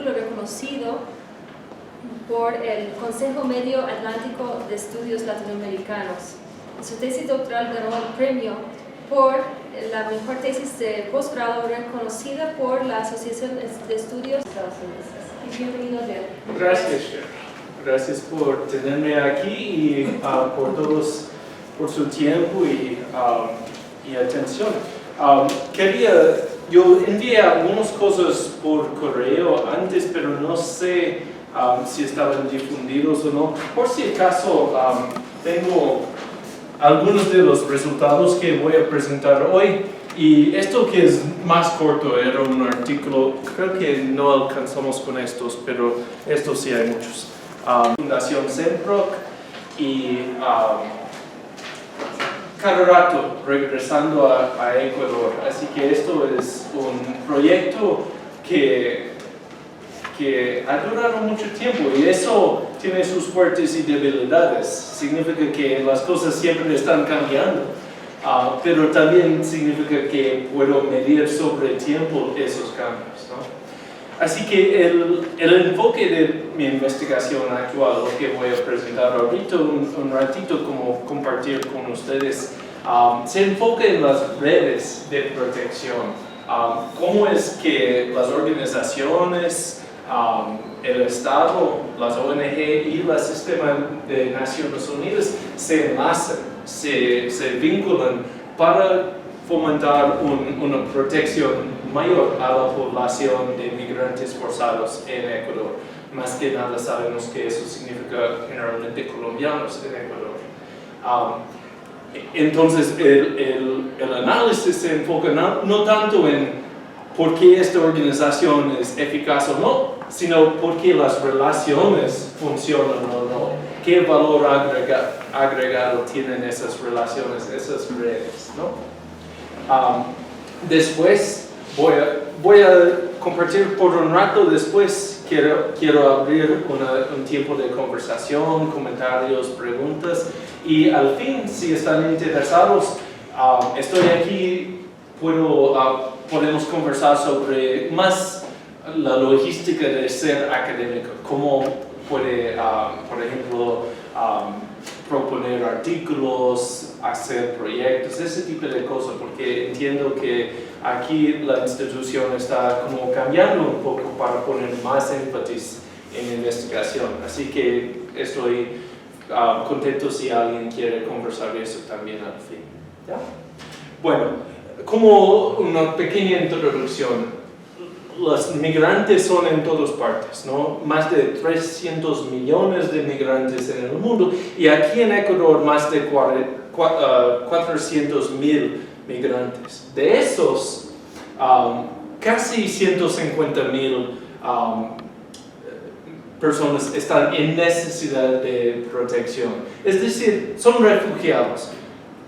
artículo reconocido por el Consejo Medio Atlántico de Estudios Latinoamericanos. Su tesis doctoral ganó el premio por la mejor tesis de posgrado reconocida por la Asociación de Estudios de Estados Unidos. Bienvenido, Dale. Gracias, Cher. Gracias por tenerme aquí y por su tiempo y atención. Yo envié algunas cosas por correo antes, pero no sé si estaban difundidos o no. Por si acaso, tengo algunos de los resultados que voy a presentar hoy. Y esto que es más corto era un artículo, creo que no alcanzamos con estos, pero estos sí hay muchos. Fundación CENPROC y cada rato regresando a Ecuador. Así que esto es un proyecto que ha durado mucho tiempo y eso tiene sus fuertes y debilidades. Significa que las cosas siempre están cambiando, pero también significa que puedo medir sobre el tiempo esos cambios, ¿no? Así que el enfoque de mi investigación actual, lo que voy a presentar ahorita un ratito como compartir con ustedes, se enfoca en las redes de protección. Cómo es que las organizaciones, el Estado, las ONG y el sistema de Naciones Unidas se enlazan, se vinculan para fomentar una protección mayor a la población de migrantes forzados en Ecuador. Más que nada sabemos que eso significa generalmente colombianos en Ecuador. Entonces el análisis se enfoca no tanto en por qué esta organización es eficaz o no, sino por qué las relaciones funcionan o no, qué valor agregado tienen esas relaciones, esas redes, ¿no? Después voy a compartir por un rato, después quiero abrir un tiempo de conversación, comentarios, preguntas y al fin, si están interesados, estoy aquí, podemos conversar sobre más la logística de ser académico, cómo puede, por ejemplo, proponer artículos, hacer proyectos, ese tipo de cosas, porque entiendo que aquí la institución está como cambiando un poco para poner más énfasis en investigación, así que estoy contento si alguien quiere conversar eso también al fin. ¿Ya? Bueno, como una pequeña introducción, los migrantes son en todas partes, ¿no? Más de 300 millones de migrantes en el mundo y aquí en Ecuador más de 400,000 migrantes. De esos, casi 150,000 personas están en necesidad de protección. Es decir, son refugiados.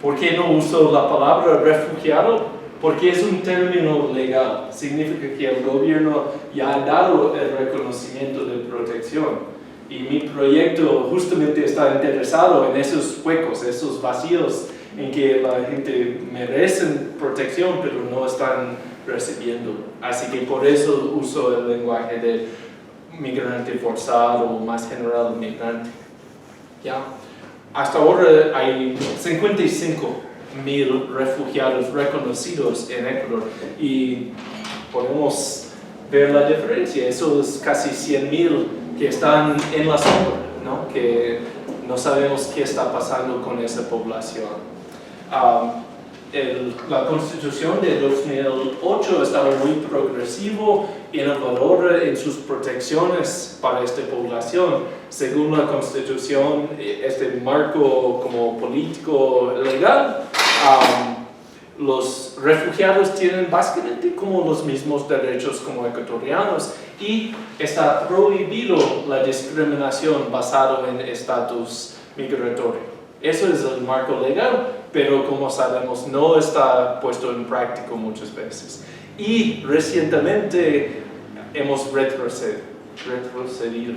¿Por qué no uso la palabra refugiado? Porque es un término legal, significa que el gobierno ya ha dado el reconocimiento de protección. Y mi proyecto justamente está interesado en esos huecos, esos vacíos en que la gente merece protección, pero no están recibiendo. Así que por eso uso el lenguaje de migrante forzado o más general migrante. ¿Ya? Hasta ahora hay 55,000 refugiados reconocidos en Ecuador y podemos ver la diferencia. Eso es casi 100,000 que están en la sombra, ¿no? Que no sabemos qué está pasando con esa población. La Constitución de 2008 estaba muy progresivo, innovadora en sus protecciones para esta población. Según la Constitución, este marco como político legal, los refugiados tienen básicamente como los mismos derechos como ecuatorianos y está prohibido la discriminación basada en estatus migratorio. Eso es el marco legal, pero como sabemos no está puesto en práctica muchas veces. Y recientemente hemos retrocedido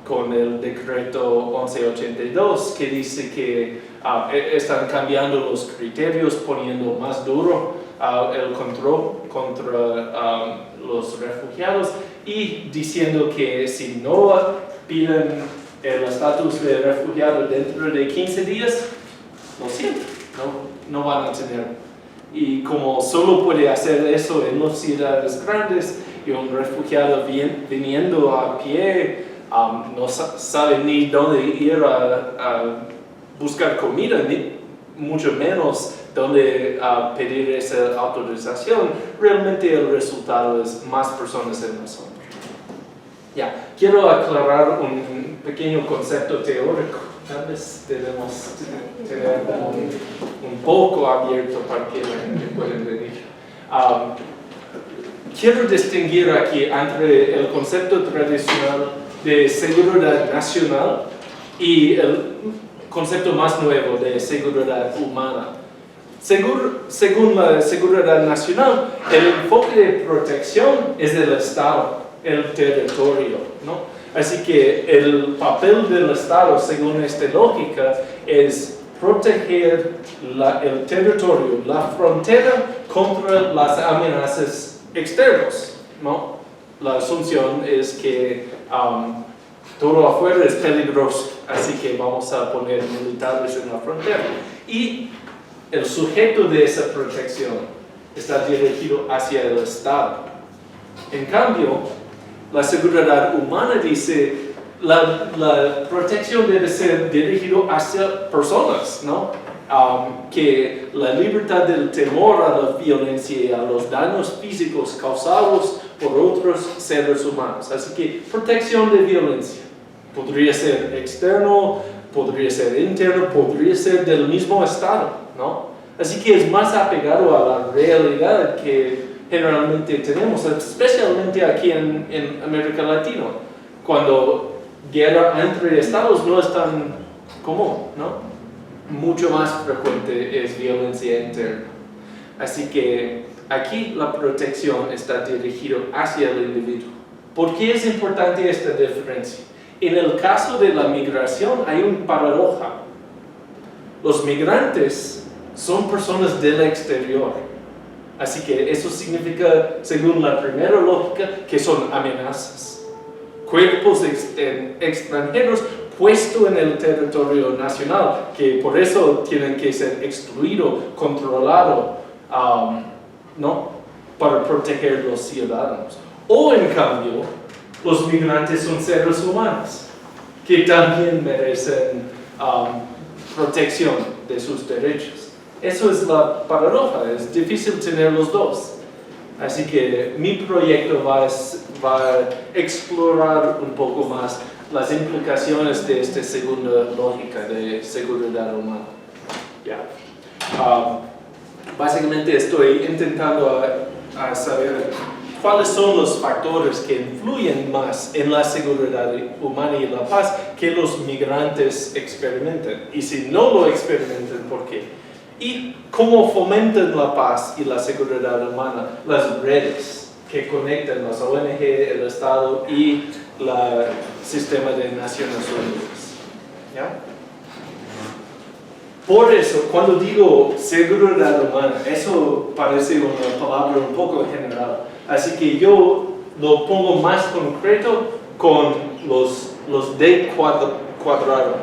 con el decreto 1182 que dice que están cambiando los criterios, poniendo más duro el control contra los refugiados y diciendo que si no piden el estatus de refugiado dentro de 15 días, lo siento, no van a tener. Y como solo puede hacer eso en las ciudades grandes y un refugiado viniendo a pie no sabe ni dónde ir a buscar comida, ni mucho menos dónde pedir esa autorización, realmente el resultado es más personas en la zona. Quiero aclarar un pequeño concepto teórico. Tal vez debemos tener un poco abierto para que la gente pueda venir. Quiero distinguir aquí entre el concepto tradicional de seguridad nacional y el concepto más nuevo de seguridad humana. Según la seguridad nacional, el enfoque de protección es el Estado, el territorio, ¿no? Así que el papel del Estado, según esta lógica, es proteger el territorio, la frontera contra las amenazas externas, ¿no? La asunción es que todo afuera es peligroso, así que vamos a poner militares en la frontera. Y el sujeto de esa protección está dirigido hacia el Estado. En cambio, la seguridad humana dice la protección debe ser dirigida hacia personas, ¿no? Que la libertad del temor a la violencia y a los daños físicos causados por otros seres humanos. Así que protección de violencia podría ser externo, podría ser interno, podría ser del mismo Estado, ¿no? Así que es más apegado a la realidad que generalmente tenemos, especialmente aquí en América Latina, cuando guerra entre estados no es tan común, ¿no? Mucho más frecuente es violencia interna. Así que aquí la protección está dirigida hacia el individuo. ¿Por qué es importante esta diferencia? En el caso de la migración hay una paradoja. Los migrantes son personas del exterior. Así que eso significa, según la primera lógica, que son amenazas. Cuerpos extranjeros puestos en el territorio nacional, que por eso tienen que ser excluidos, controlados, ¿no? Para proteger a los ciudadanos. O en cambio, los migrantes son seres humanos, que también merecen protección de sus derechos. Eso es la paradoja, es difícil tener los dos. Así que mi proyecto va a explorar un poco más las implicaciones de esta segunda lógica de seguridad humana. Básicamente estoy intentando a saber cuáles son los factores que influyen más en la seguridad humana y la paz que los migrantes experimentan. Y si no lo experimentan, ¿por qué? Y cómo fomentan la paz y la seguridad humana las redes que conectan las ONG, el Estado y el sistema de Naciones Unidas. ¿Ya? Por eso, cuando digo seguridad humana, eso parece una palabra un poco general. Así que yo lo pongo más concreto con los D cuadrado,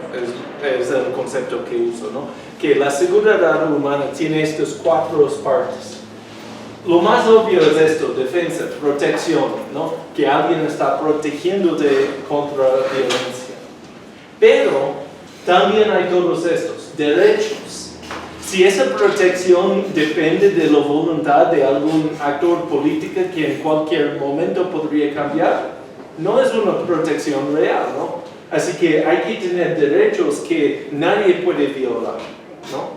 es el concepto que uso, ¿no? Que la seguridad humana tiene estas 4 partes. Lo más obvio es esto: defensa, protección, ¿no? Que alguien está protegiéndote contra la violencia. Pero también hay todos estos derechos. Si esa protección depende de la voluntad de algún actor político que en cualquier momento podría cambiar, no es una protección real, ¿no? Así que hay que tener derechos que nadie puede violar, ¿no?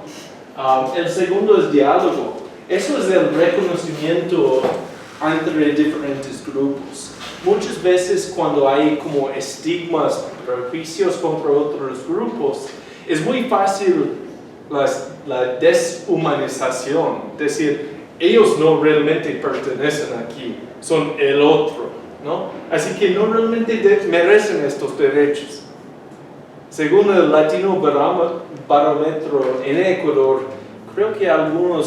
El segundo es diálogo. Eso es el reconocimiento entre diferentes grupos. Muchas veces cuando hay como estigmas, prejuicios contra otros grupos, es muy fácil la deshumanización. Es decir, ellos no realmente pertenecen aquí, son el otro, ¿no? Así que no realmente merecen estos derechos. Según el Latino Barómetro en Ecuador, creo que algunos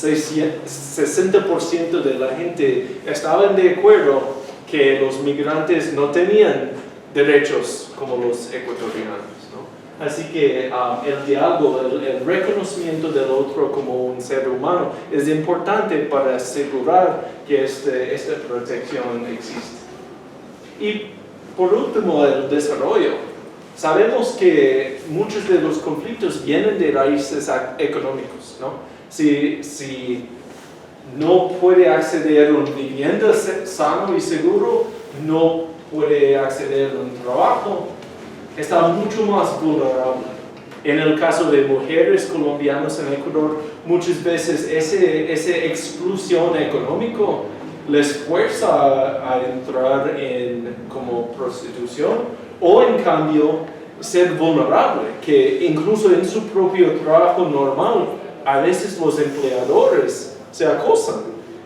60% de la gente estaban de acuerdo que los migrantes no tenían derechos como los ecuatorianos, ¿no? Así que el diálogo, el reconocimiento del otro como un ser humano es importante para asegurar que esta protección existe. Y por último, el desarrollo. Sabemos que muchos de los conflictos vienen de raíces económicos, ¿no? Si no puede acceder a una vivienda sano y seguro, no puede acceder a un trabajo, está mucho más vulnerable. En el caso de mujeres colombianas en Ecuador, muchas veces esa exclusión económica les fuerza a entrar como prostitución, o en cambio ser vulnerable, que incluso en su propio trabajo normal, a veces los empleadores se acosan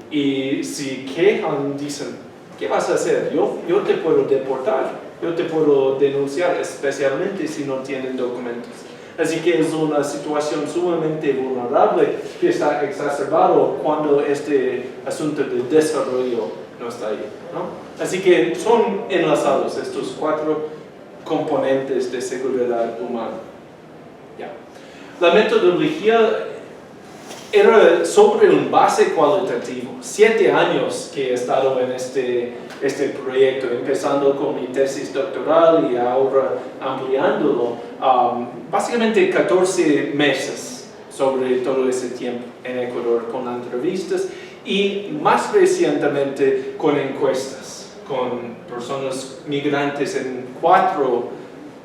y si quejan, dicen, ¿qué vas a hacer? Yo te puedo deportar, yo te puedo denunciar, especialmente si no tienen documentos. Así que es una situación sumamente vulnerable que está exacerbado cuando este asunto de desarrollo no está ahí, ¿no? Así que son enlazados estos 4 componentes de seguridad humana. Ya. La metodología era sobre un base cualitativo. 7 años que he estado en este proyecto, empezando con mi tesis doctoral y ahora ampliándolo. Básicamente 14 meses sobre todo ese tiempo en Ecuador con entrevistas y más recientemente con encuestas con personas migrantes en 4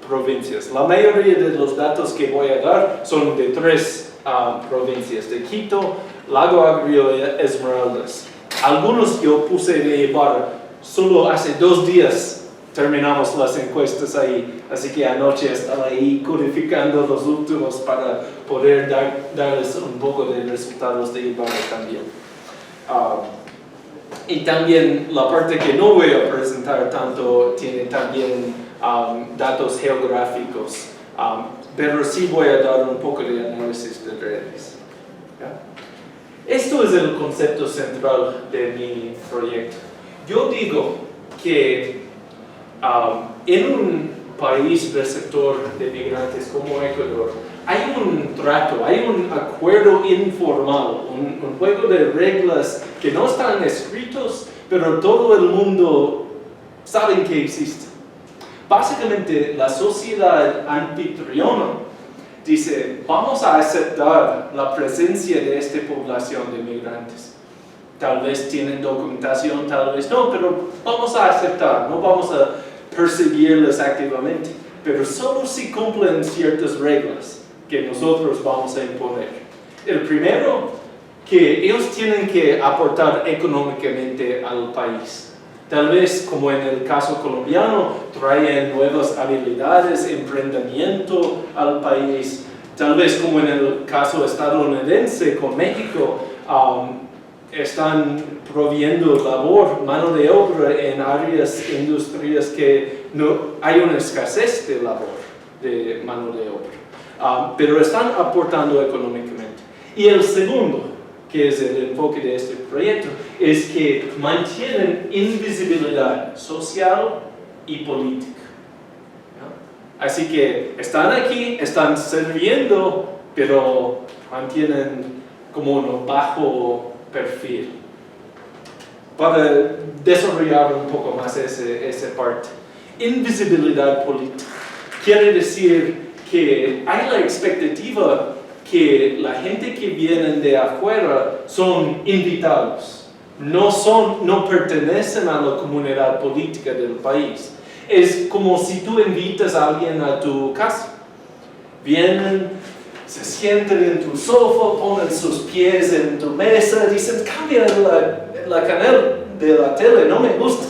provincias. La mayoría de los datos que voy a dar son de 3 provincias, de Quito, Lago Agrio y Esmeraldas. Algunos yo puse de Ibarra, solo hace 2 días terminamos las encuestas ahí, así que anoche estaba ahí codificando los últimos para poder darles un poco de resultados de Ibarra también. Y también la parte que no voy a presentar tanto tiene también datos geográficos, pero sí voy a dar un poco de análisis de redes. ¿Ya? Esto es el concepto central de mi proyecto. Yo digo que en un país receptor de migrantes como Ecuador, hay un trato, hay un acuerdo informal, un juego de reglas que no están escritos, pero todo el mundo sabe que existen. Básicamente, la sociedad anfitriona dice, vamos a aceptar la presencia de esta población de migrantes. Tal vez tienen documentación, tal vez no, pero vamos a aceptar, no vamos a perseguirles activamente, pero solo si cumplen ciertas reglas que nosotros vamos a imponer. El primero, que ellos tienen que aportar económicamente al país. Tal vez, como en el caso colombiano, traen nuevas habilidades, emprendimiento al país. Tal vez, como en el caso estadounidense con México, están proviendo labor, mano de obra en áreas, industrias que no hay una escasez de labor, de mano de obra. Pero están aportando económicamente. Y el segundo, que es el enfoque de este proyecto, es que mantienen invisibilidad social y política. ¿No? Así que están aquí, están sirviendo, pero mantienen como un bajo perfil. Para desarrollar un poco más esa parte. Invisibilidad política quiere decir que hay la expectativa que la gente que viene de afuera son invitados, no pertenecen a la comunidad política del país. Es como si tú invitas a alguien a tu casa. Vienen, se sientan en tu sofá, ponen sus pies en tu mesa, dicen, cambia la canal de la tele, no me gusta.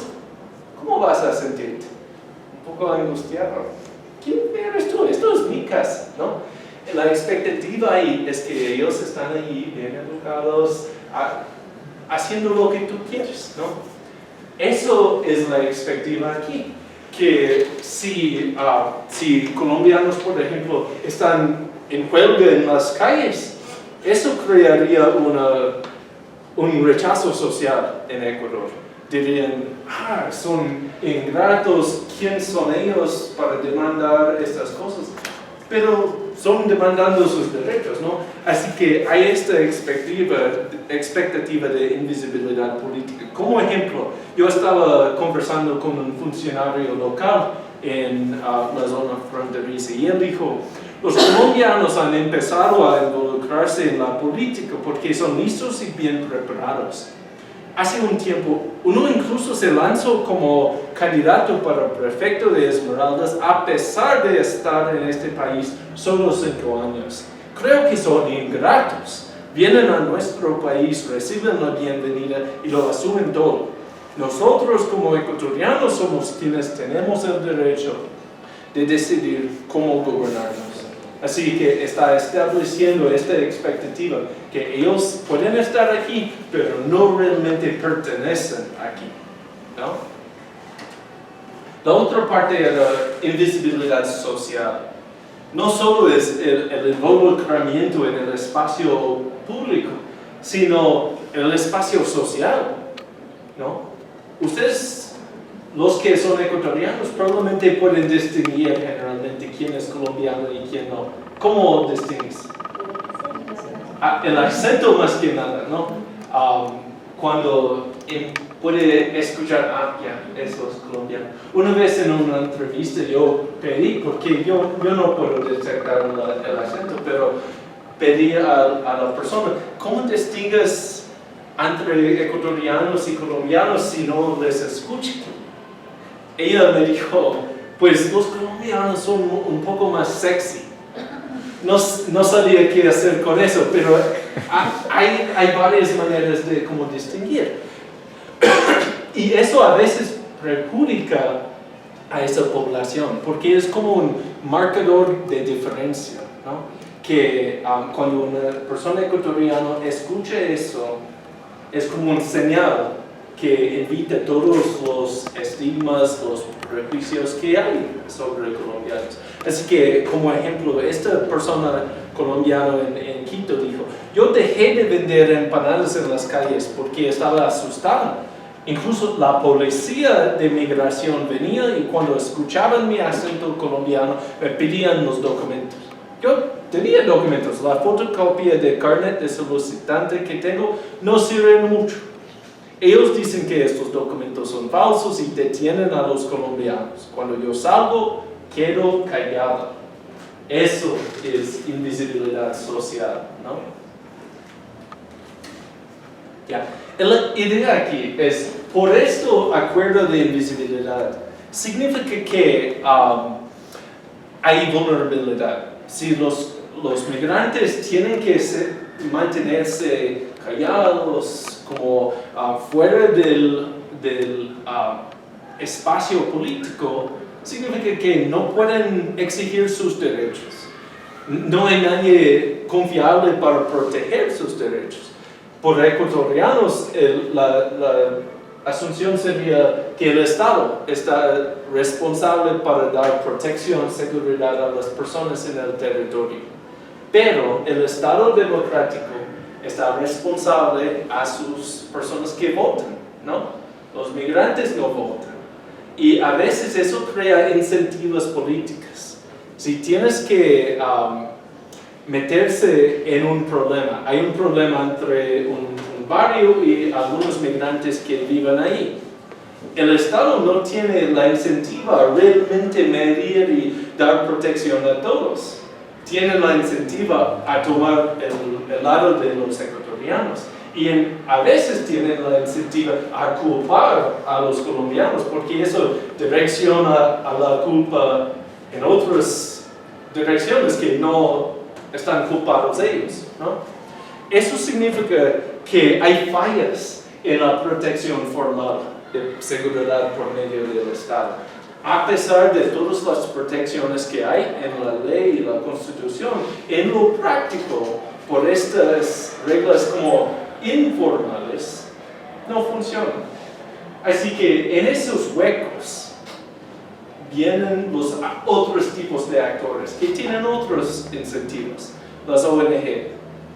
¿Cómo vas a sentirte? Un poco angustiado. ¿Quién eres tú? Esto es mi casa, ¿no? La expectativa ahí es que ellos están ahí bien educados, haciendo lo que tú quieres, ¿no? Eso es la expectativa aquí. Que si colombianos, por ejemplo, están en huelga en las calles, eso crearía un rechazo social en Ecuador. dirían, son ingratos, ¿quién son ellos para demandar estas cosas? Pero son demandando sus derechos, ¿no? Así que hay esta expectativa de invisibilidad política. Como ejemplo, yo estaba conversando con un funcionario local en la zona fronteriza y él dijo, los colombianos han empezado a involucrarse en la política porque son listos y bien preparados. Hace un tiempo, uno incluso se lanzó como candidato para prefecto de Esmeraldas a pesar de estar en este país solo 5 años. Creo que son ingratos. Vienen a nuestro país, reciben la bienvenida y lo asumen todo. Nosotros como ecuatorianos somos quienes tenemos el derecho de decidir cómo gobernarnos. Así que está estableciendo esta expectativa que ellos pueden estar aquí, pero no realmente pertenecen aquí, ¿no? La otra parte de la invisibilidad social no solo es el involucramiento en el espacio público, sino el espacio social, ¿no? Ustedes, los que son ecuatorianos, probablemente pueden distinguir generalmente quién es colombiano y quién no. ¿Cómo distingues? El acento más que nada, ¿no? Cuando puede escuchar, ya, eso es colombiano. Una vez en una entrevista yo pedí, porque yo no puedo detectar el acento, pero pedí a la persona, ¿cómo distingues entre ecuatorianos y colombianos si no les escuchan? Ella me dijo, pues los colombianos son un poco más sexy. No sabía qué hacer con eso, pero hay varias maneras de cómo distinguir. Y eso a veces perjudica a esa población, porque es como un marcador de diferencia, ¿no? Que cuando una persona ecuatoriana escucha eso, es como un señal que evita todos los estigmas, los prejuicios que hay sobre colombianos. Así que, como ejemplo, esta persona colombiana en Quito dijo, yo dejé de vender empanadas en las calles porque estaba asustada. Incluso la policía de migración venía y cuando escuchaban mi acento colombiano me pedían los documentos. Yo tenía documentos, la fotocopia de carnet de solicitante que tengo no sirve mucho. Ellos dicen que estos documentos son falsos y detienen a los colombianos. Cuando yo salgo, quedo callado. Eso es invisibilidad social, ¿no? Ya. La idea aquí es, por esto acuerdo de invisibilidad, significa que hay vulnerabilidad. Si los migrantes tienen que mantenerse callados, como fuera del espacio político, significa que no pueden exigir sus derechos. No hay nadie confiable para proteger sus derechos. Por ecuatorianos, la asunción sería que el Estado está responsable para dar protección, seguridad a las personas en el territorio. Pero el Estado democrático está responsable a sus personas que votan, ¿no? Los migrantes no votan. Y a veces eso crea incentivos políticos. Si tienes que meterse en un problema, hay un problema entre un barrio y algunos migrantes que viven ahí. El Estado no tiene la incentiva a realmente medir y dar protección a todos. Tiene la incentiva a tomar el lado de los ecuatorianos. Y a veces tienen la incentiva a culpar a los colombianos, porque eso direcciona a la culpa en otras direcciones que no están culpados ellos, ¿no? Eso significa que hay fallas en la protección formal de seguridad por medio del Estado. A pesar de todas las protecciones que hay en la ley y la Constitución, en lo práctico, por estas reglas como informales, no funcionan. Así que en esos huecos vienen los otros tipos de actores que tienen otros incentivos. Las ONG,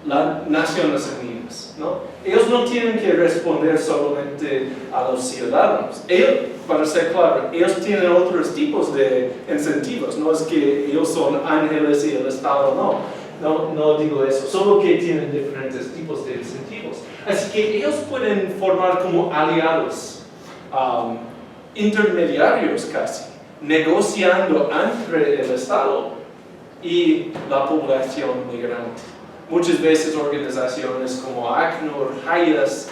las Naciones Unidas, ¿no? Ellos no tienen que responder solamente a los ciudadanos. Ellos, para ser claro, ellos tienen otros tipos de incentivos. No es que ellos son ángeles y el Estado no digo eso, solo que tienen diferentes tipos de incentivos. Así que ellos pueden formar como aliados, intermediarios casi, negociando entre el Estado y la población migrante. Muchas veces organizaciones como ACNUR, HIAS,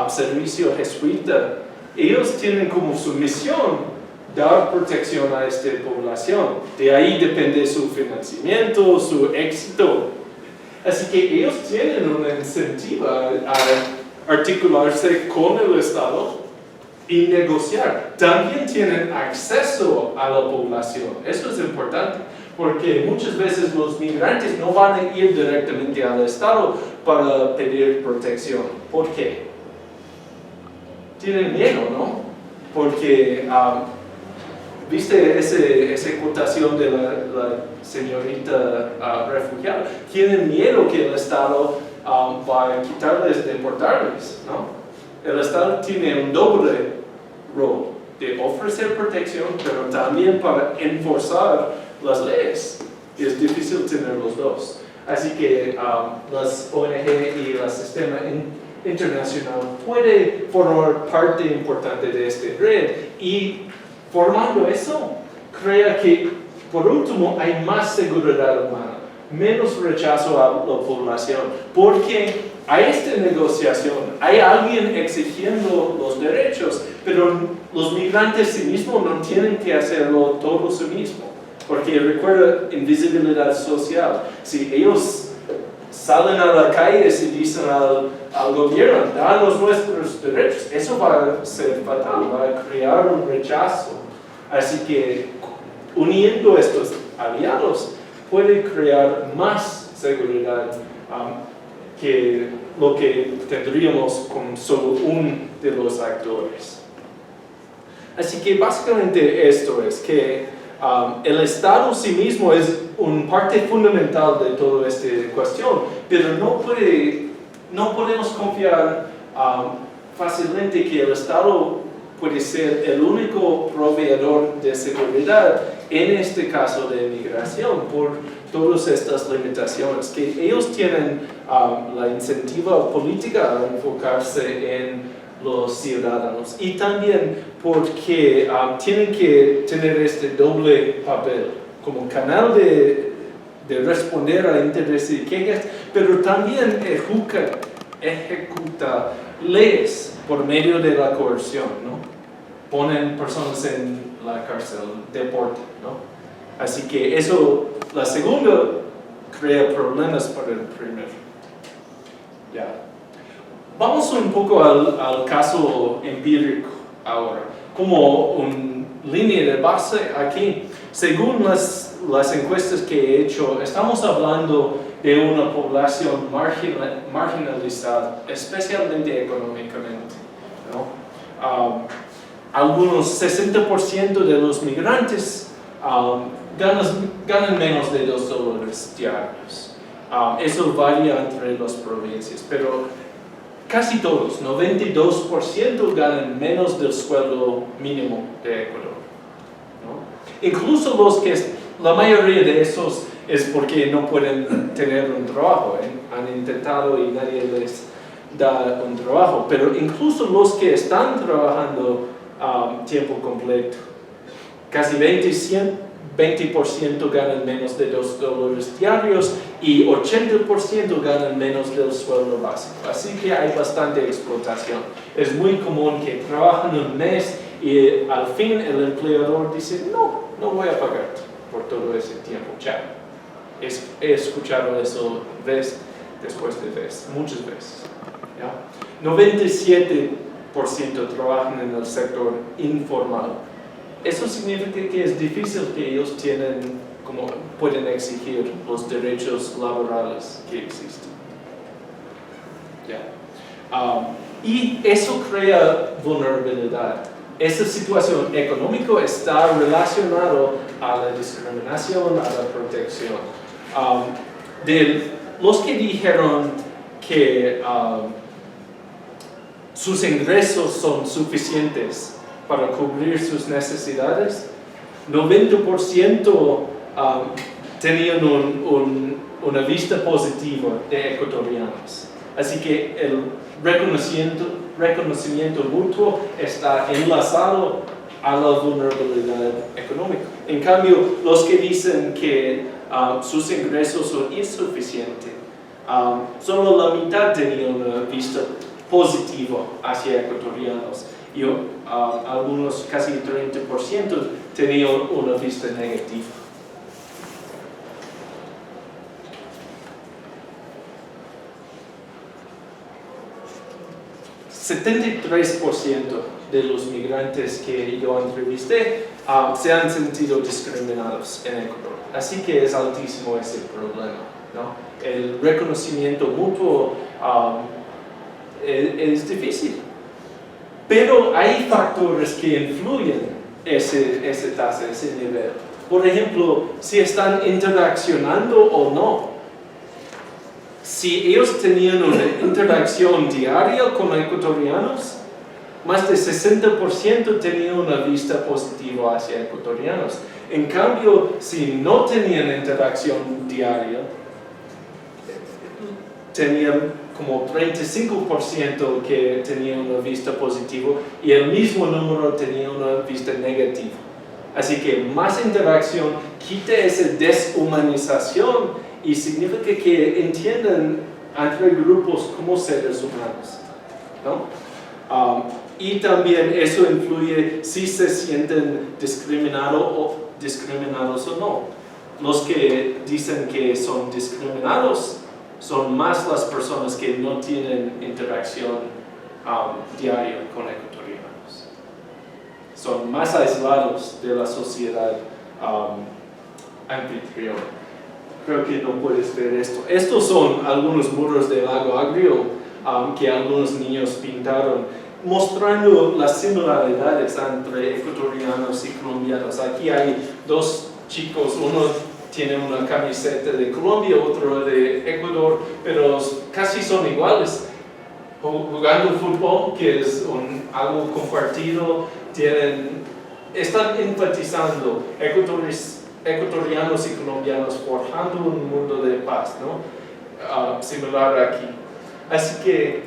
Servicio Jesuita, ellos tienen como su misión dar protección a esta población. De ahí depende su financiamiento, su éxito. Así que ellos tienen una incentiva a articularse con el Estado y negociar. También tienen acceso a la población. Eso es importante, porque muchas veces los migrantes no van a ir directamente al Estado para pedir protección. ¿Por qué? Tienen miedo, ¿no? Porque ¿viste esa quotación de la señorita refugiada? Tienen miedo que el Estado va a quitarles, deportarles, ¿no? El Estado tiene un doble rol de ofrecer protección, pero también para enforzar las leyes. Es difícil tener los dos. Así que las ONG y el sistema internacional puede formar parte importante de esta red y formando eso, crea que, por último, hay más seguridad humana, menos rechazo a la población, porque a esta negociación hay alguien exigiendo los derechos, pero los migrantes sí mismos no tienen que hacerlo todo sí mismo, porque recuerda invisibilidad social. Si ellos salen a la calle y dicen al gobierno, danos nuestros derechos, eso va a ser fatal, va a crear un rechazo. Así que uniendo estos aliados puede crear más seguridad que lo que tendríamos con solo uno de los actores. Así que básicamente esto es que el Estado sí mismo es una parte fundamental de toda esta cuestión, pero no podemos confiar fácilmente que el Estado puede ser el único proveedor de seguridad en este caso de migración por todas estas limitaciones, que ellos tienen la incentiva política a enfocarse en los ciudadanos y también porque tienen que tener este doble papel como canal de responder a intereses y quejas, pero también ejecuta leyes por medio de la coerción, ¿no? Ponen personas en la cárcel, deportan, ¿no? Así que eso, la segunda, crea problemas para el primero. Ya. Vamos un poco al caso empírico ahora. Como una línea de base aquí, según las encuestas que he hecho, estamos hablando de una población marginalizada, especialmente económicamente, ¿no? Algunos 60% de los migrantes ganan menos de $2 diarios. Eso varía entre las provincias, pero casi todos, 92% ganan menos del sueldo mínimo de Ecuador, ¿no? Incluso la mayoría de esos es porque no pueden tener un trabajo, han intentado y nadie les da un trabajo, pero incluso los que están trabajando tiempo completo, casi 20% ganan menos de $2 diarios y 80% ganan menos del sueldo básico. Así que hay bastante explotación. Es muy común que trabajan un mes y al fin el empleador dice, no voy a pagarte por todo ese tiempo. Ya. He escuchado eso vez después de vez, muchas veces. ¿Ya? 97% trabajan en el sector informal. Eso significa que es difícil que ellos pueden exigir los derechos laborales que existen. ¿Ya? Y eso crea vulnerabilidad. Esa situación económica está relacionada a la discriminación, a la protección. los que dijeron que sus ingresos son suficientes para cubrir sus necesidades, 90% tenían una vista positiva de ecuatorianos. Así que el reconocimiento mutuo está enlazado a la vulnerabilidad económica. En cambio, los que dicen que sus ingresos son insuficientes, solo la mitad tenían una vista positiva hacia ecuatorianos y algunos, casi 30%, tenían una vista negativa. El 73% de los migrantes que yo entrevisté se han sentido discriminados en Ecuador. Así que es altísimo ese problema, ¿no? El reconocimiento mutuo es difícil. Pero hay factores que influyen esa tasa, ese nivel. Por ejemplo, si están interaccionando o no. Si ellos tenían una interacción diaria con ecuatorianos, más del 60% tenían una vista positiva hacia ecuatorianos. En cambio, si no tenían interacción diaria, tenían como 35% que tenían una vista positiva y el mismo número tenía una vista negativa. Así que más interacción quita esa deshumanización y significa que entiendan entre grupos como seres humanos, ¿no? Y también eso influye si se sienten discriminados o no. Los que dicen que son discriminados son más las personas que no tienen interacción diaria con ecuatorianos. Son más aislados de la sociedad anfitriona. Creo que no puedes ver esto. Estos son algunos muros del Lago Agrio que algunos niños pintaron, mostrando las similaridades entre ecuatorianos y colombianos. Aquí hay dos chicos, uno tiene una camiseta de Colombia, otro de Ecuador, pero casi son iguales. Jugando fútbol, que es algo compartido, están enfatizando ecuatorianos y colombianos forjando un mundo de paz, ¿no? Similar aquí. Así que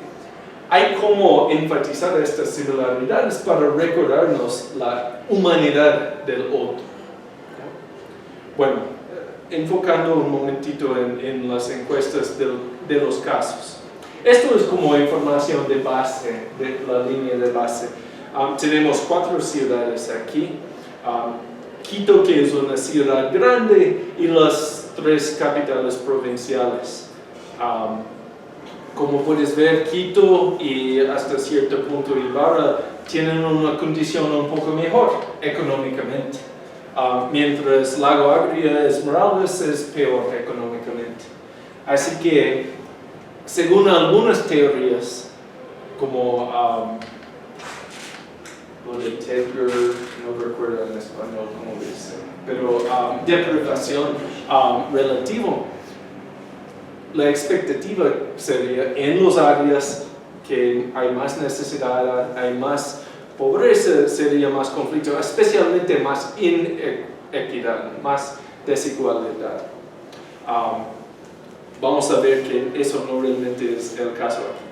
hay como enfatizar estas similaridades para recordarnos la humanidad del otro. Bueno, enfocando un momentito en las encuestas de los casos. Esto es como información de base, de la línea de base. Tenemos 4 ciudades aquí. Quito, que es una ciudad grande, y las 3 capitales provinciales. Como puedes ver, Quito y hasta cierto punto Ibarra tienen una condición un poco mejor económicamente, mientras Lago Agrio y Esmeraldas es peor económicamente. Así que, según algunas teorías, como lo de Tedger, no recuerdo en español cómo dice, pero deprivación relativa. La expectativa sería en las áreas que hay más necesidad, hay más pobreza, sería más conflicto, especialmente más inequidad, más desigualdad. Vamos a ver que eso no realmente es el caso aquí.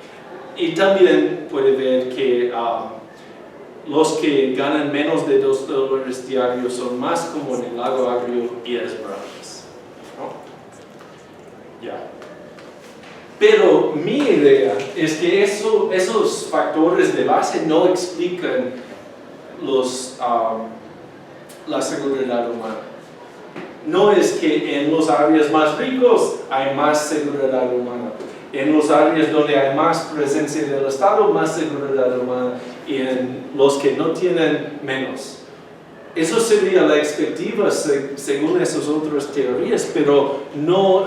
Y también puede ver que los que ganan menos de $2 diarios son más como en el Lago Agrio y Esmeraldas, ¿no? Ya. Pero mi idea es que esos factores de base no explican la seguridad humana. No es que en las áreas más ricos hay más seguridad humana. En las áreas donde hay más presencia del Estado, más seguridad humana. Y en los que no tienen, menos. Eso sería la expectativa según esas otras teorías, pero no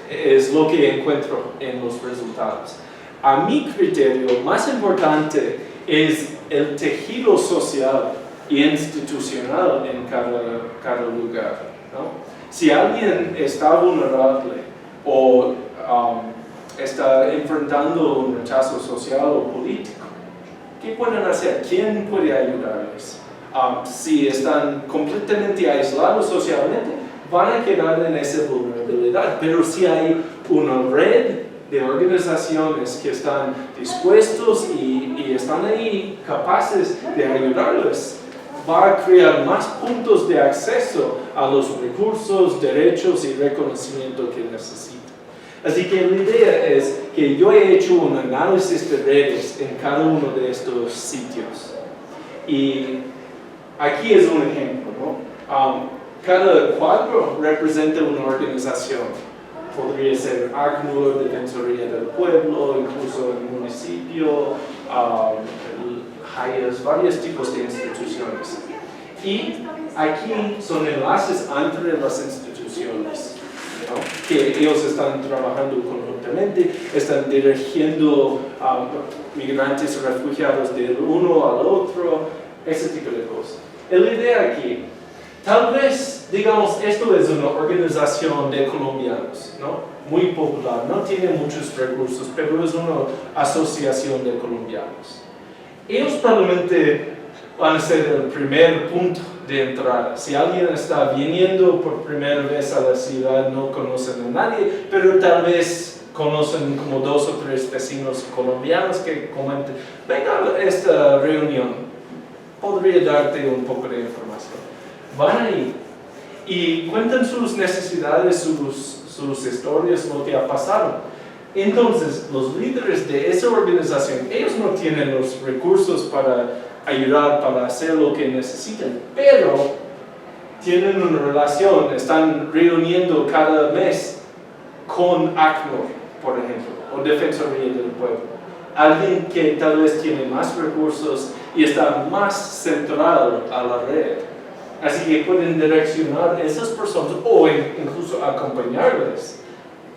es lo que encuentro en los resultados. A mi criterio, más importante es el tejido social e institucional en cada lugar, ¿no? Si alguien está vulnerable o está enfrentando un rechazo social o político. ¿Qué pueden hacer? ¿Quién puede ayudarles? Si están completamente aislados socialmente, van a quedar en esa vulnerabilidad, pero si hay una red de organizaciones que están dispuestos y están ahí capaces de ayudarles, va a crear más puntos de acceso a los recursos, derechos y reconocimiento que necesitan. Así que la idea es que yo he hecho un análisis de redes en cada uno de estos sitios. Y aquí es un ejemplo, ¿no? Cada cuadro representa una organización. Podría ser ACNUR, Defensoría del Pueblo, incluso el municipio, HIAS, varios tipos de instituciones. Y aquí son enlaces entre las instituciones, ¿no? Que ellos están trabajando conjuntamente, están dirigiendo migrantes y refugiados del uno al otro, ese tipo de cosas. La idea aquí, tal vez, digamos, esto es una organización de colombianos, ¿no? Muy popular, no tiene muchos recursos, pero es una asociación de colombianos. Ellos probablemente van a ser el primer punto de entrada. Si alguien está viniendo por primera vez a la ciudad, no conocen a nadie, pero tal vez conocen como 2 o 3 vecinos colombianos que comentan, venga a esta reunión, podría darte un poco de información. Van ahí y cuentan sus necesidades, sus historias, lo que ha pasado. Entonces, los líderes de esa organización, ellos no tienen los recursos para ayudar, para hacer lo que necesitan, pero tienen una relación, están reuniendo cada mes con ACNUR, por ejemplo, o Defensoría del Pueblo. Alguien que tal vez tiene más recursos y está más centrado a la red. Así que pueden direccionar a esas personas o incluso acompañarles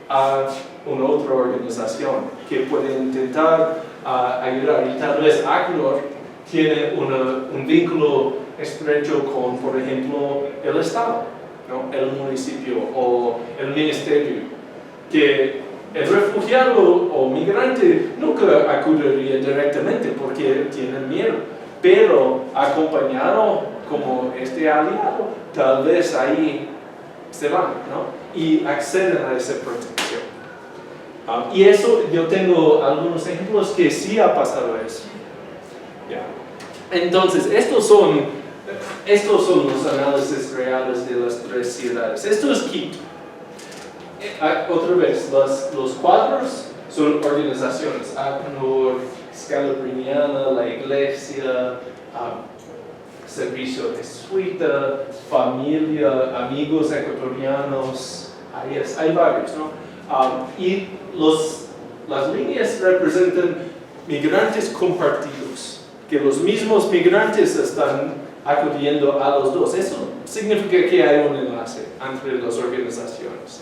a una otra organización que puede intentar ayudar. Y tal vez ACNUR tiene un vínculo estrecho con, por ejemplo, el Estado, ¿no? El municipio o el ministerio, que el refugiado o migrante nunca acudiría directamente porque tienen miedo, pero acompañado como este aliado, tal vez ahí se van, ¿no? Y acceden a esa protección. Y eso, yo tengo algunos ejemplos que sí ha pasado eso. Yeah. Entonces, estos son los análisis reales de las 3 ciudades. Esto es Quito. Otra vez, los cuadros son organizaciones, ACNUR, Scalabriniana, la Iglesia, Servicio Jesuita, Familia, Amigos Ecuatorianos, hay varios, ¿no? Y las líneas representan migrantes compartidos, que los mismos migrantes están acudiendo a los dos. Eso significa que hay un enlace entre las organizaciones.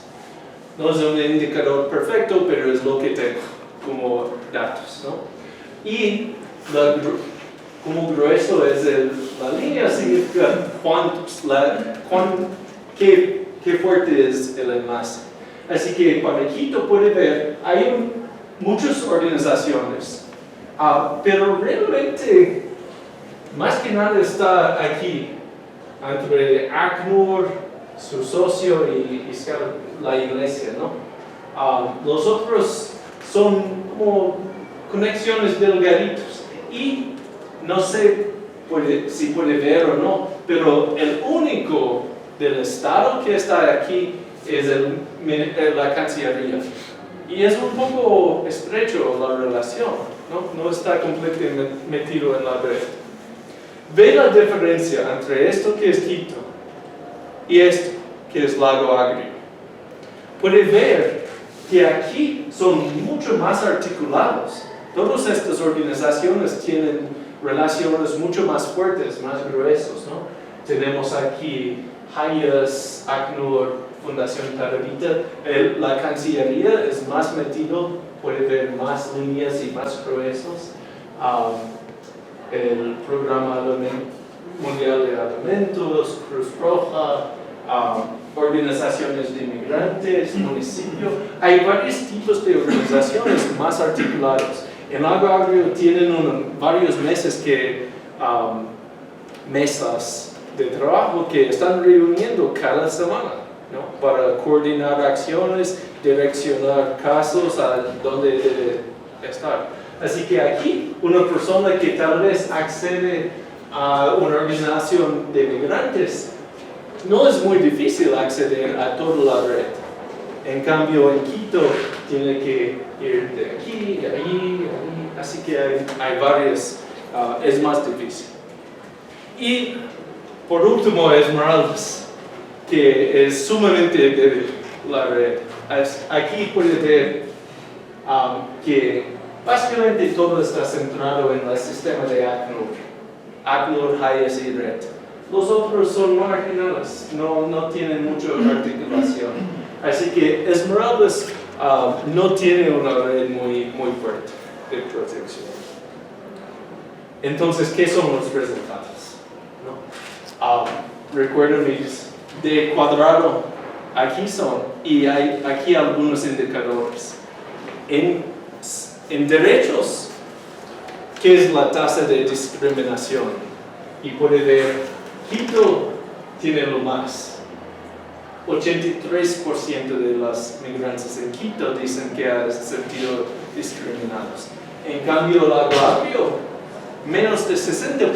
No es un indicador perfecto, pero es lo que tengo como datos, ¿no? Y como grueso es la línea, significa qué fuerte es el enlace. Así que para Quito puede ver, hay muchas organizaciones, pero realmente más que nada está aquí, entre ACNUR, su socio y la iglesia, ¿no? Los otros son como conexiones delgaditas y no sé si puede ver o no, pero el único del Estado que está aquí es la Cancillería. Y es un poco estrecho la relación, ¿no? No está completamente metido en la red. Ve la diferencia entre esto que es Quito y esto que es Lago Agrio. Puede ver que aquí son mucho más articulados. Todas estas organizaciones tienen relaciones mucho más fuertes, más gruesos, ¿no? Tenemos aquí HIAS, ACNUR, Fundación Tararita. La Cancillería es más metido, puede ver más líneas y más gruesos. El Programa Mundial de Alimentos, Cruz Roja, organizaciones de inmigrantes, municipio. Hay varios tipos de organizaciones más articulados. En Lago Agrio tienen varios meses mesas de trabajo que están reuniendo cada semana, ¿no? Para coordinar acciones, direccionar casos a donde debe estar. Así que aquí una persona que tal vez accede a una organización de migrantes, no es muy difícil acceder a toda la red. En cambio, en Quito tiene que ir de aquí, de allí, así que hay varias, es más difícil. Y por último, Esmeraldas, que es sumamente débil la red. Aquí puede ver que básicamente todo está centrado en el sistema de ACNUR, Hayes y Red. Los otros son marginales, no tienen mucha articulación. Así que Esmeraldas no tiene una red muy fuerte de protección. Entonces, ¿qué son los resultados? ¿No? Recuerden mis de cuadrado, aquí son, y hay aquí algunos indicadores. En derechos, ¿qué es la tasa de discriminación? Y puede ver, Quito tiene lo más. 83% de los migrantes en Quito dicen que han sentido discriminados. En cambio, Lago Agrio, menos de 60%.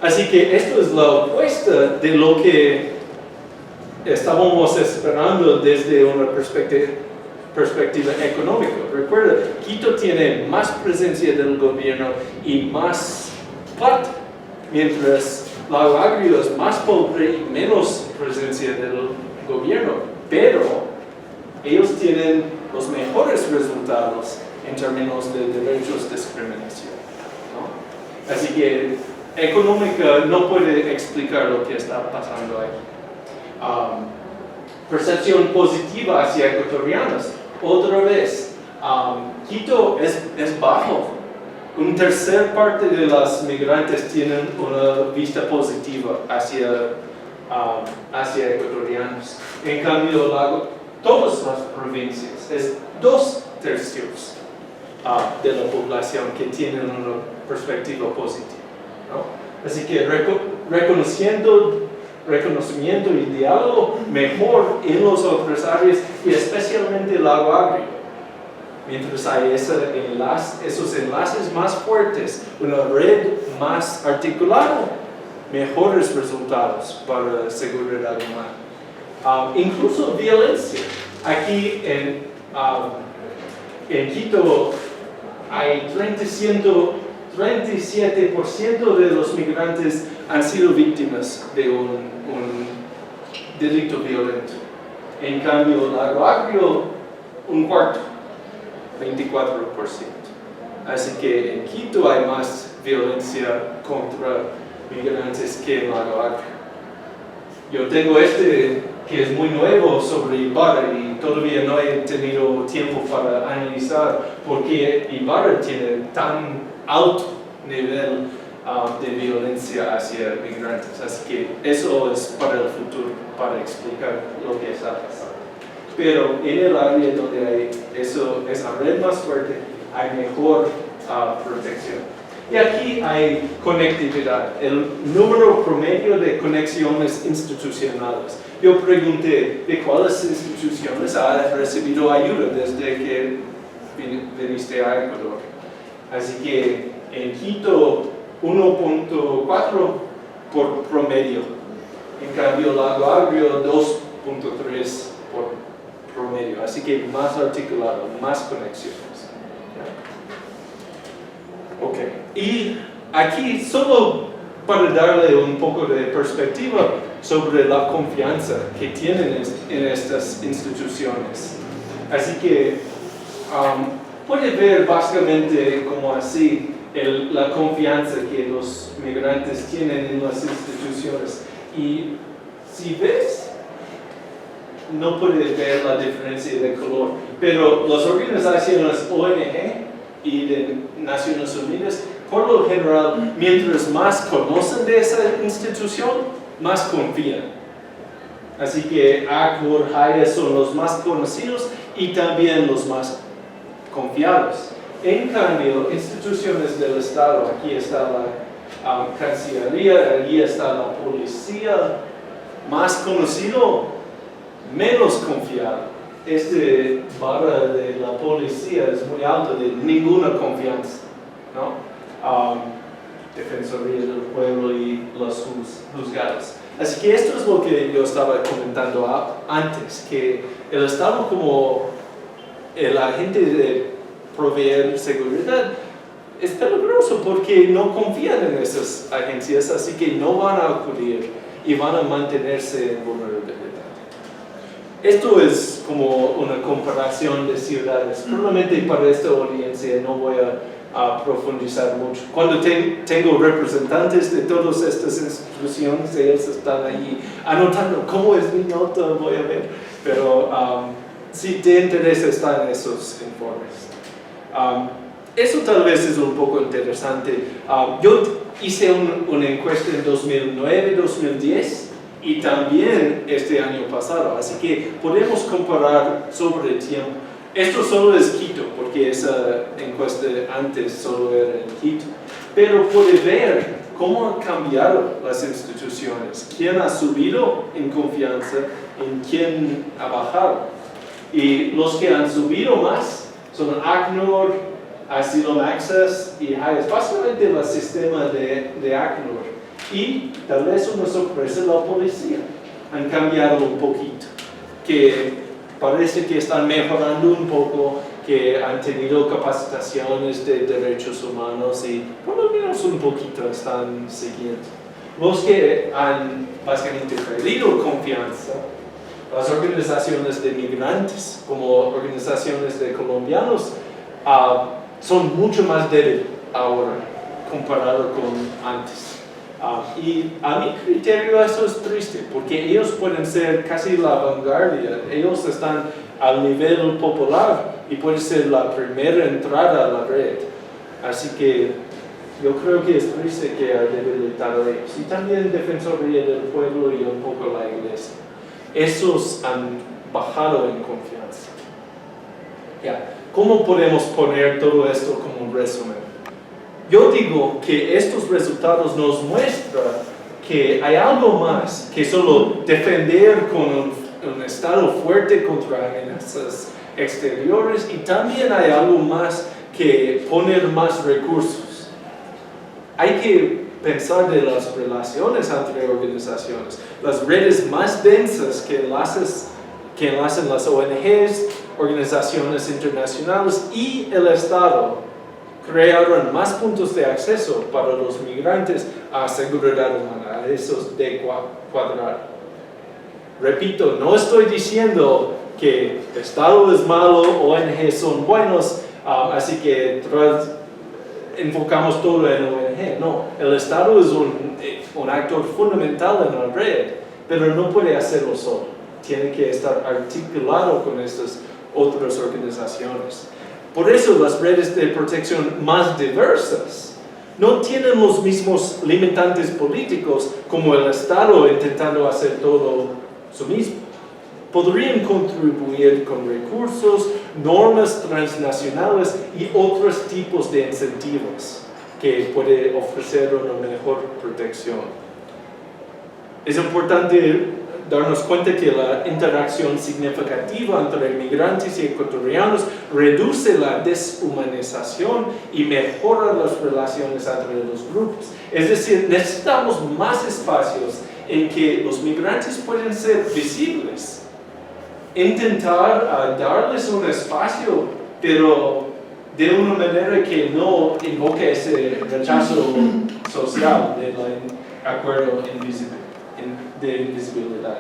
Así que esto es la opuesta de lo que estábamos esperando desde una perspectiva económica. Recuerda, Quito tiene más presencia del gobierno y más plata, mientras Lago Agrio es más pobre y menos presencia del gobierno, pero ellos tienen los mejores resultados en términos de derechos de discriminación, ¿no? Así que económica no puede explicar lo que está pasando ahí. Percepción positiva hacia ecuatorianos. Otra vez, Quito es bajo. Un tercer parte de los migrantes tienen una vista positiva hacia ecuatorianos. En cambio, todas las provincias es 2/3 de la población que tienen una perspectiva positiva, ¿no? Así que reconocimiento y diálogo mejor en las otras áreas y especialmente el Lago Agrio. Mientras hay esos enlaces más fuertes, una red más articulada, mejores resultados para seguridad humana. Incluso violencia. Aquí en Quito hay 37% de los migrantes han sido víctimas de un delito violento. En cambio, Lago Agrio, un cuarto. 24%. Así que en Quito hay más violencia contra migrantes que en Lago Agrio. Yo tengo que es muy nuevo sobre Ibarra y todavía no he tenido tiempo para analizar por qué Ibarra tiene tan alto nivel de violencia hacia migrantes. Así que eso es para el futuro, para explicar lo que está pasando. Pero en el área donde hay esa red más fuerte, hay mejor protección. Y aquí hay conectividad, el número promedio de conexiones institucionales. Yo pregunté de cuáles instituciones ha recibido ayuda desde que viniste a Ecuador. Así que en Quito 1.4 por promedio. En cambio, Lago Agrio 2.3 por promedio, así que más articulado, más conexiones. Ok, y aquí solo para darle un poco de perspectiva sobre la confianza que tienen en estas instituciones. Así que puede ver básicamente como así la confianza que los migrantes tienen en las instituciones. Y si ves, no puedes ver la diferencia de color, pero las organizaciones ONG y de Naciones Unidas, por lo general, mientras más conocen de esa institución, más confían. Así que ACNUR, Hayes son los más conocidos y también los más confiados. En cambio, instituciones del Estado, aquí está la Cancillería, allí está la policía, más conocido, menos confiado. Este barra de la policía es muy alto, de ninguna confianza, ¿no? Defensoría del Pueblo y los juzgados. Así que esto es lo que yo estaba comentando antes, que el Estado como el agente de proveer seguridad es peligroso porque no confían en esas agencias, así que no van a acudir y van a mantenerse en vulnerabilidad. Esto es como una comparación de ciudades. Probablemente para esta audiencia no voy a profundizar mucho. Cuando tengo representantes de todas estas instituciones, ellos están ahí anotando cómo es mi nota, voy a ver. Pero si te interesa, están en esos informes. Eso tal vez es un poco interesante. Yo hice una encuesta en 2009, 2010 y también este año pasado, así que podemos comparar sobre el tiempo. Esto solo es Quito, porque esa encuesta antes solo era en Quito, pero puede ver cómo han cambiado las instituciones, quién ha subido en confianza y quién ha bajado. Y los que han subido más son ACNUR, Asylum Access y Hayes, básicamente el sistema de ACNUR. Y tal vez una sorpresa, la policía han cambiado un poquito, que parece que están mejorando un poco, que han tenido capacitaciones de derechos humanos y por lo menos un poquito están siguiendo. Los que han básicamente perdido confianza, las organizaciones de migrantes, como organizaciones de colombianos, son mucho más débiles ahora comparado con antes. Y a mi criterio eso es triste, porque ellos pueden ser casi la vanguardia, ellos están al nivel popular y pueden ser la primera entrada a la red. Así que yo creo que es triste que ha debilitado a ellos. Y también Defensoría del Pueblo y un poco la Iglesia. Esos han bajado en confianza. ¿Cómo podemos poner todo esto como un resumen? Yo digo que estos resultados nos muestran que hay algo más que solo defender con un Estado fuerte contra amenazas exteriores, y también hay algo más que poner más recursos. Hay que pensar de las relaciones entre organizaciones, las redes más densas que enlazan las ONGs, organizaciones internacionales y el Estado. Crearon más puntos de acceso para los migrantes a seguridad humana, a esos D cuadrado. Repito, no estoy diciendo que el Estado es malo, ONG son buenos, así que enfocamos todo en ONG. No, el Estado es un actor fundamental en la red, pero no puede hacerlo solo. Tiene que estar articulado con estas otras organizaciones. Por eso las redes de protección más diversas no tienen los mismos limitantes políticos como el Estado intentando hacer todo su mismo. Podrían contribuir con recursos, normas transnacionales y otros tipos de incentivos que puede ofrecer una mejor protección. Es importante darnos cuenta que la interacción significativa entre migrantes y ecuatorianos reduce la deshumanización y mejora las relaciones entre los grupos. Es decir, necesitamos más espacios en que los migrantes pueden ser visibles. Intentar darles un espacio, pero de una manera que no invoque ese rechazo social del acuerdo de invisibilidad.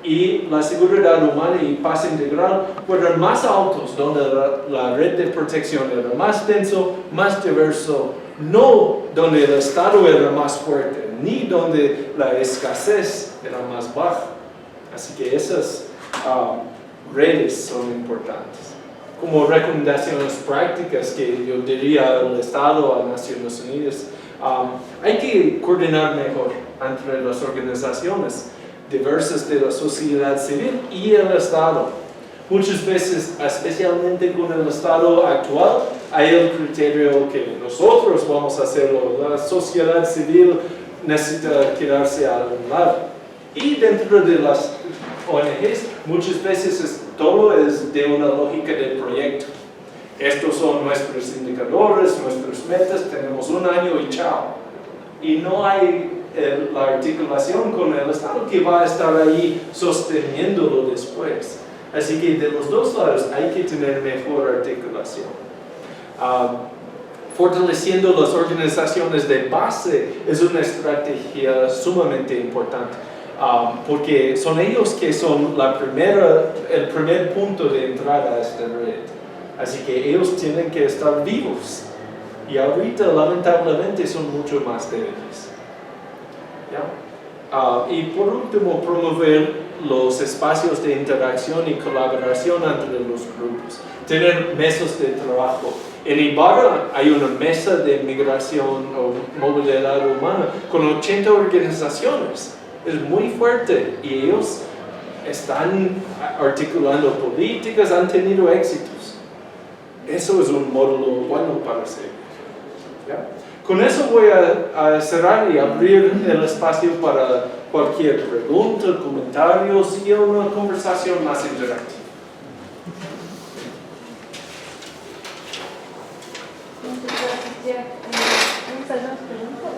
Y la seguridad humana y paz integral fueron más altos, donde la red de protección era más denso, más diverso, no donde el Estado era más fuerte, ni donde la escasez era más baja. Así que esas redes son importantes. Como recomendaciones prácticas que yo diría al Estado, a Naciones Unidas, hay que coordinar mejor entre las organizaciones. diversas de la sociedad civil y el Estado. Muchas veces, especialmente con el Estado actual, hay el criterio que nosotros vamos a hacerlo, la sociedad civil necesita quedarse a un lado. Y dentro de las ONGs, muchas veces todo es de una lógica del proyecto. Estos son nuestros indicadores, nuestras metas, tenemos un año y chao. Y no hay la articulación con el Estado que va a estar ahí sosteniéndolo después. Así que de los dos lados hay que tener mejor articulación. Fortaleciendo las organizaciones de base es una estrategia sumamente importante, porque son ellos que son el primer punto de entrada a esta red. Así que ellos tienen que estar vivos. Y ahorita, lamentablemente, son mucho más débiles. ¿Ya? Y por último, promover los espacios de interacción y colaboración entre los grupos. Tener mesas de trabajo. En Ibarra hay una mesa de migración o movilidad humana con 80 organizaciones. Es muy fuerte y ellos están articulando políticas, han tenido éxitos. Eso es un módulo bueno para seguir. ¿Ya? Con eso voy a cerrar y abrir el espacio para cualquier pregunta, comentarios y una conversación más interactiva. ¿Vamos a hacer unas preguntas?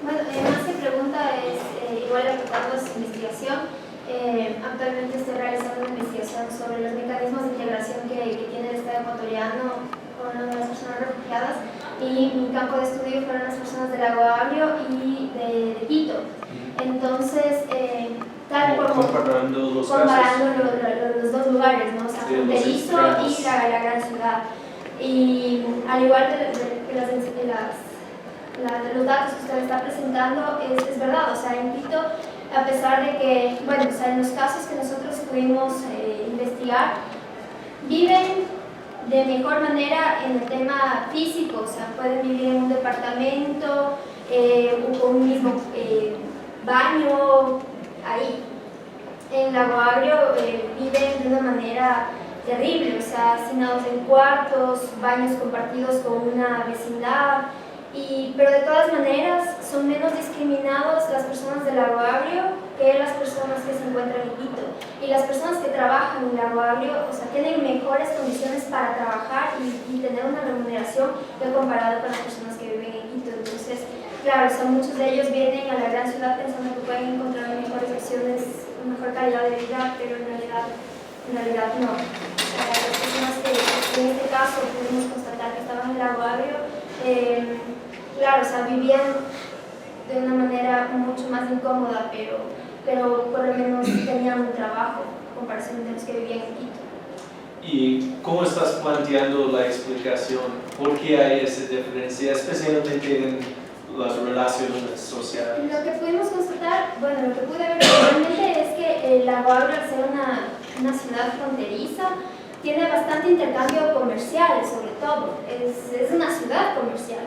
Bueno, más que pregunta es igual aplicando su investigación. Actualmente estoy realizando una investigación sobre los mecanismos de integración que tiene el Estado ecuatoriano con las personas refugiadas, y mi campo de estudio fueron las personas del Lago Agrio y de Quito. Entonces, tal como comparando los dos lugares, ¿no? O sea, sí, fronterizo y la gran ciudad. Y al igual que los datos que usted está presentando, es verdad, o sea, en Quito, a pesar de que, bueno, o sea, en los casos que nosotros pudimos investigar, viven de mejor manera en el tema físico, o sea, pueden vivir en un departamento, con un mismo baño, ahí. En Lago Agrio viven de una manera terrible, o sea, hacinados en cuartos, baños compartidos con una vecindad, pero de todas maneras son menos discriminados las personas del Lago Agrio que las personas que se encuentran en Quito. Y las personas que trabajan en Lago Agrio, o sea, tienen mejores condiciones para trabajar y tener una remuneración que comparado con las personas que viven en Quito. Entonces, claro, o sea, muchos de ellos vienen a la gran ciudad pensando que pueden encontrar mejores opciones, una mejor calidad de vida, pero en realidad no. O sea, las personas que en este caso pudimos constatar que estaban en Lago Agrio, claro, o sea, vivían de una manera mucho más incómoda, pero por lo menos tenían un trabajo en comparación de los que vivían en Quito. ¿Y cómo estás planteando la explicación? ¿Por qué hay esa diferencia, especialmente en las relaciones sociales? Lo que pudimos constatar, bueno, lo que pude ver realmente es que el Lago Agrio, al ser una ciudad fronteriza, tiene bastante intercambio comercial, sobre todo. Es una ciudad comercial.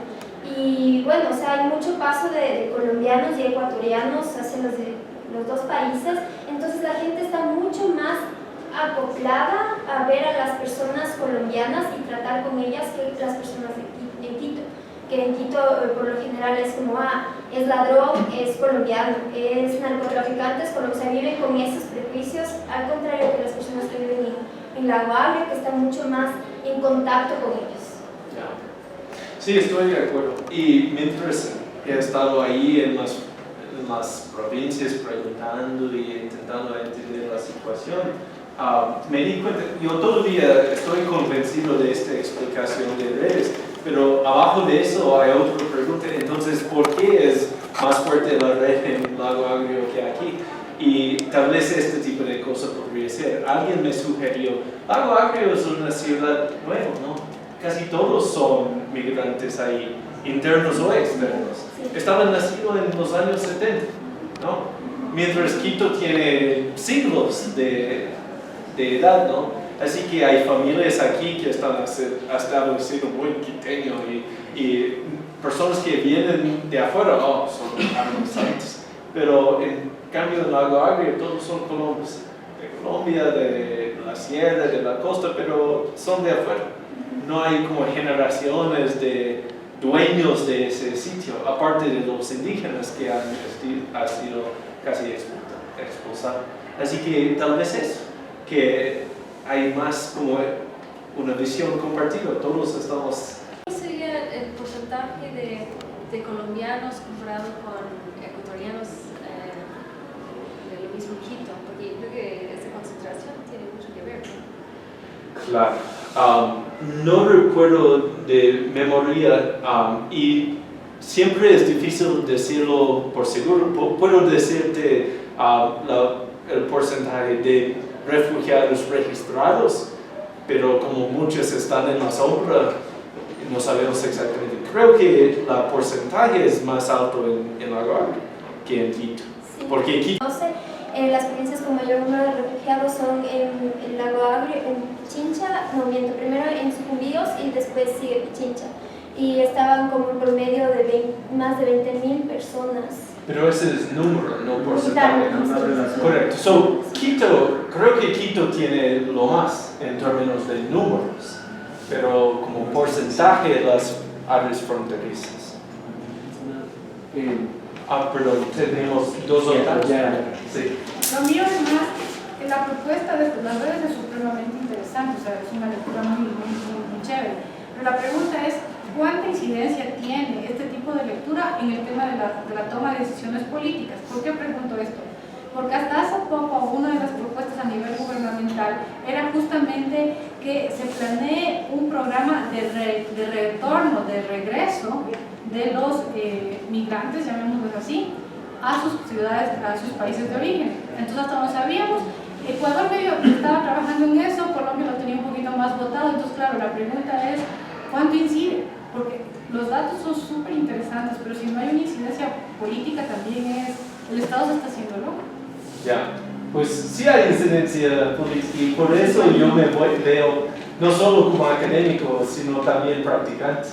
Y bueno, o sea, hay mucho paso de colombianos y ecuatorianos hacia los dos países, entonces la gente está mucho más acoplada a ver a las personas colombianas y tratar con ellas que las personas en Quito. Que en Quito por lo general es como, es ladrón, es colombiano, es narcotraficante, o sea, viven con esos prejuicios, al contrario que las personas que viven en Lago Agrio, que están mucho más en contacto con ellos. Sí, estoy de acuerdo. Y mientras he estado ahí en las provincias preguntando y intentando entender la situación, me di cuenta, yo todavía estoy convencido de esta explicación de redes, pero abajo de eso hay otra pregunta. Entonces, ¿por qué es más fuerte la red en Lago Agrio que aquí? Y tal vez este tipo de cosas podría ser. Alguien me sugirió, Lago Agrio es una ciudad nueva, ¿no? Casi todos son migrantes ahí, internos o externos. Estaban nacidos en los años 70, ¿no? Mientras Quito tiene siglos de edad, ¿no? Así que hay familias aquí que están estableciendo buen quiteño y personas que vienen de afuera, son arrozantes. Pero en cambio en Lago Agrio todos son colonos, de Colombia, de la sierra, de la costa, pero son de afuera. No hay como generaciones de dueños de ese sitio, aparte de los indígenas que han sido casi expulsados. Así que tal vez eso, que hay más como una visión compartida, todos estamos... ¿Cuál sería el porcentaje de colombianos comparado con ecuatorianos de lo mismo Quito? Porque yo creo que esa concentración tiene mucho que ver, ¿no? Claro. No recuerdo de memoria y siempre es difícil decirlo por seguro. Puedo decirte el porcentaje de refugiados registrados, pero como muchos están en la sombra, no sabemos exactamente. Creo que el porcentaje es más alto en Lago Agrio que en Quito. Sí. Porque Quito... Las provincias con mayor número de refugiados son en Lago Agrio, en Pichincha, no miento, primero en Sucumbíos y después sigue Pichincha. Y estaban como un promedio de más de 20.000 personas. Pero ese es número, no porcentaje. Correcto. Quito, creo que Quito tiene lo más en términos de números, pero como porcentaje las áreas fronterizas. Perdón, tenemos dos otras. Sí. Lo mío es más que la propuesta de las redes es supremamente interesante, o sea, es una lectura muy chévere. Pero la pregunta es, ¿cuánta incidencia tiene este tipo de lectura en el tema de la toma de decisiones políticas? ¿Por qué pregunto esto? Porque hasta hace poco una de las propuestas a nivel gubernamental era justamente que se planee un programa de retorno, de regreso de los migrantes, llamémoslos así, a sus ciudades, a sus países de origen. Entonces hasta no sabíamos, Ecuador medio estaba trabajando en eso, Colombia lo tenía un poquito más votado, entonces claro, la pregunta es, ¿cuánto incide? Porque los datos son súper interesantes, pero si no hay una incidencia política también el Estado se está haciendo loco. Ya, pues sí hay incidencia política y por eso yo veo no solo como académico, sino también practicante.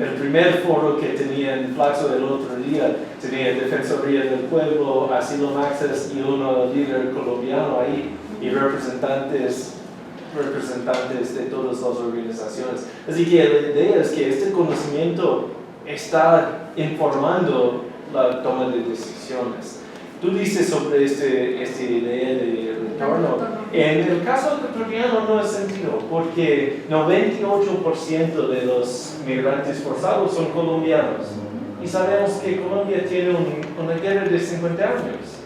El primer foro que tenía en Flaxo el otro día tenía Defensoría del Pueblo, Asylum Access y un líder colombiano ahí y representantes de todas las organizaciones. Así que la idea es que este conocimiento está informando la toma de decisiones. Tú dices sobre esta idea de retorno. En el caso ecuatoriano no es sentido, porque 98% de los migrantes forzados son colombianos. Y sabemos que Colombia tiene una guerra de 50 años.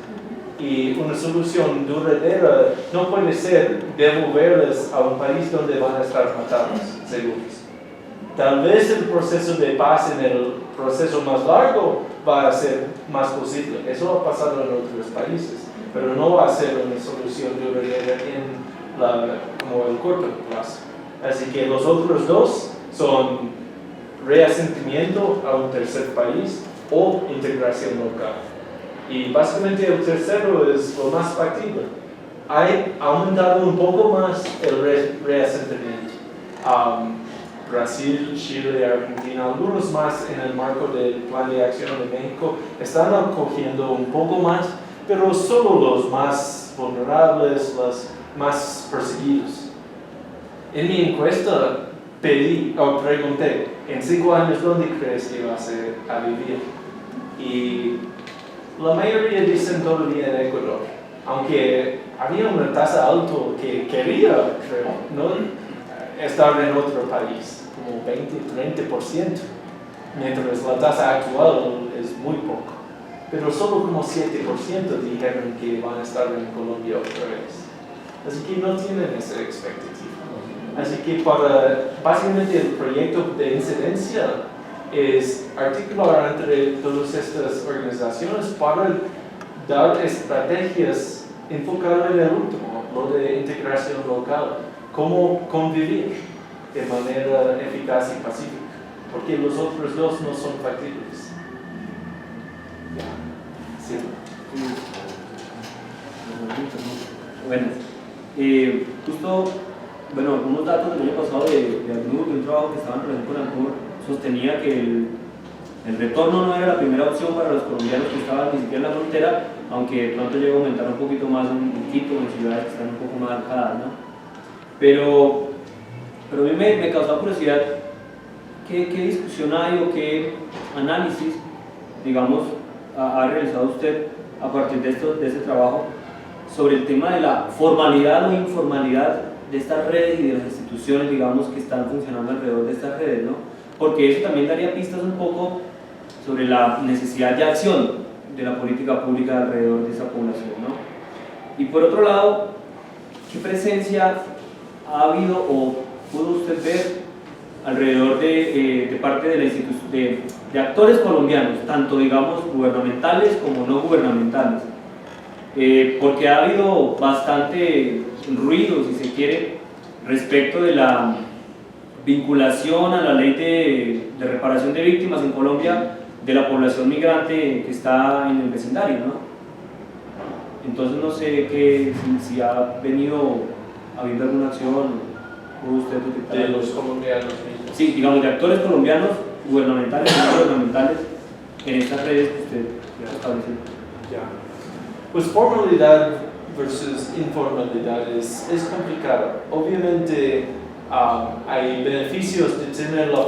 Y una solución duradera no puede ser devolverles a un país donde van a estar matados, seguros. Tal vez el proceso de paz en el proceso más largo va a ser más posible. Eso ha pasado en otros países, pero no va a ser una solución duradera como el corto plazo. Así que los otros dos son reasentamiento a un tercer país o integración local. Y básicamente el tercero es lo más factible. Ha aumentado un poco más el reasentamiento. Brasil, Chile, Argentina, algunos más en el marco del Plan de Acción de México están acogiendo un poco más, pero solo los más vulnerables, los más perseguidos. En mi encuesta pregunté, en 5 años, ¿dónde crees que vas a vivir? Y la mayoría dicen todavía en Ecuador, aunque había una tasa alta que quería, creo, ¿no? Estar en otro país, como 20-30%, mientras la tasa actual es muy poco. Pero solo como 7% dijeron que van a estar en Colombia otra vez. Así que no tienen esa expectativa. Así que básicamente el proyecto de incidencia es articular entre todas estas organizaciones para dar estrategias enfocadas en el último, lo de integración local. Cómo convivir de manera eficaz y pacífica, porque los otros dos no son factibles. Sí. Bueno, justo bueno, algunos datos del año pasado de ACNUR, de un trabajo que estaban realizando con ACNUR, sostenía que el retorno no era la primera opción para los colombianos que estaban ni siquiera en la frontera, aunque de pronto llega a aumentar un poquito más en Quito, en ciudades que están un poco más alejadas, ¿no? Pero a mí me causó curiosidad qué discusión hay o qué análisis, digamos, ha realizado usted a partir de ese trabajo sobre el tema de la formalidad o informalidad de estas redes y de las instituciones, digamos, que están funcionando alrededor de estas redes, ¿no? Porque eso también daría pistas un poco sobre la necesidad de acción de la política pública alrededor de esa población, ¿no? Y por otro lado, ¿qué presencia ha habido o pudo usted ver alrededor de parte de la institución, de actores colombianos, tanto digamos gubernamentales como no gubernamentales? Porque ha habido bastante ruido, si se quiere, respecto de la vinculación a la ley de reparación de víctimas en Colombia de la población migrante que está en el vecindario, ¿no? Entonces no sé si ha venido habiendo alguna acción. Usted de los colombianos mismos. Sí, digamos, de actores colombianos, gubernamentales y no gubernamentales, en estas redes que usted estableció. Ya. Pues formalidad versus informalidad es complicado. Obviamente hay beneficios de tener la